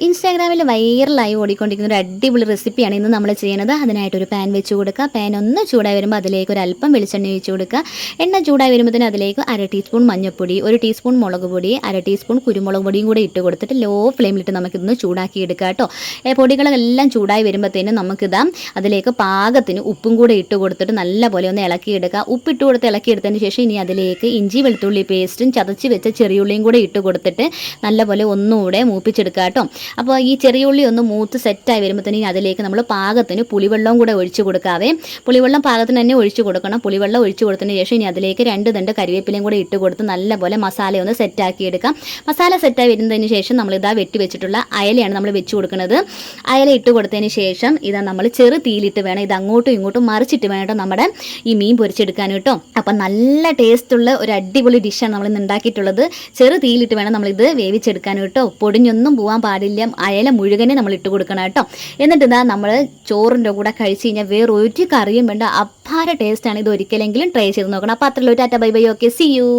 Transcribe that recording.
ഇൻസ്റ്റാഗ്രാമിൽ വൈറലായി ഓടിക്കൊണ്ടിരിക്കുന്ന ഒരു അടിപൊളി റെസിപ്പിയാണ് ഇന്ന് നമ്മൾ ചെയ്യുന്നത്. അതിനായിട്ടൊരു പാൻ വെച്ച് കൊടുക്കുക. പാൻ ഒന്ന് ചൂടായി വരുമ്പോൾ അതിലേക്ക് ഒരു അല്പം വെളിച്ചെണ്ണ ഒഴിച്ച് കൊടുക്കുക. എണ്ണ ചൂടായി വരുമ്പോൾ അതിലേക്ക് 1/2 ടീസ്പൂൺ മഞ്ഞൾപ്പൊടി, 1 ടീസ്പൂൺ മുളക് പൊടി, 1/2 ടീസ്പൂൺ കുരുമുളക് പൊടിയും കൂടെ ഇട്ട് കൊടുത്തിട്ട് ലോ ഫ്ലെയിമിലിട്ട് നമുക്കിതൊന്ന് ചൂടാക്കി എടുക്കുക കേട്ടോ. പൊടികളെല്ലാം ചൂടായി വരുമ്പോഴത്തേനും നമുക്കിതാ അതിലേക്ക് പാകത്തിന് ഉപ്പും കൂടെ ഇട്ട് കൊടുത്തിട്ട് നല്ലപോലെ ഒന്ന് ഇളക്കിയെടുക്കുക. ഉപ്പിട്ട് കൊടുത്ത് ഇളക്കിയെടുത്തതിന് ശേഷം ഇനി അതിലേക്ക് ഇഞ്ചി വെളുത്തുള്ളി പേസ്റ്റും ചതച്ച് വെച്ച ചെറിയുള്ളിയും കൂടെ ഇട്ട് കൊടുത്തിട്ട് നല്ലപോലെ ഒന്നുകൂടെ മൂപ്പിച്ചെടുക്കുക കേട്ടോ. അപ്പോൾ ഈ ചെറിയ ഉള്ളി ഒന്ന് മൂത്ത് സെറ്റായി വരുമ്പോഴത്തേനും അതിലേക്ക് നമ്മൾ പാകത്തിന് പുളിവെള്ളവും കൂടെ ഒഴിച്ച് കൊടുക്കാവേ. പുളിവെള്ളം പാകത്തിന് തന്നെ ഒഴിച്ച് കൊടുക്കണം. പുളിവെള്ളം ഒഴിച്ച് കൊടുത്തതിന് ശേഷം ഇനി അതിലേക്ക് 2 തണ്ട് കരിവേപ്പിലയും കൂടെ ഇട്ട് കൊടുത്ത് നല്ലപോലെ മസാല ഒന്ന് സെറ്റാക്കി എടുക്കാം. മസാല സെറ്റായി വരുന്നതിന് ശേഷം നമ്മളിതാ വെട്ടി വെച്ചിട്ടുള്ള അയലയാണ് നമ്മൾ വെച്ച് കൊടുക്കുന്നത്. അയല ഇട്ട് കൊടുത്തതിന് ശേഷം ഇതാ നമ്മൾ ചെറു തീയിലിട്ട് വേണം ഇത് അങ്ങോട്ടും ഇങ്ങോട്ടും മറിച്ചിട്ട് വേണം കേട്ടോ നമ്മുടെ ഈ മീൻ പൊരിച്ചെടുക്കാൻ കേട്ടോ. അപ്പം നല്ല ടേസ്റ്റുള്ള ഒരു അടിപൊളി ഡിഷാണ് നമ്മൾ ഇന്ന് ഉണ്ടാക്കിയിട്ടുള്ളത്. ചെറു തീയിലിട്ട് വേണം നമ്മളിത് വേവിച്ചെടുക്കാൻ കേട്ടോ. പൊടിഞ്ഞൊന്നും പോകാൻ പാടില്ല. അയല മുഴുവനെ നമ്മൾ ഇട്ട് കൊടുക്കണം കേട്ടോ. എന്നിട്ട് ഇതാ നമ്മൾ ചോറിൻ്റെ കൂടെ കഴിച്ച് കഴിഞ്ഞാൽ വേറെ ഒരു കറിയും വേണ്ട. അപ്പാര ടേസ്റ്റാണ്. ഇത് ഒരിക്കലെങ്കിലും ട്രൈ ചെയ്ത് നോക്കണം. അപ്പോൾ അത്രയുള്ള tata bye bye. Okay, see U.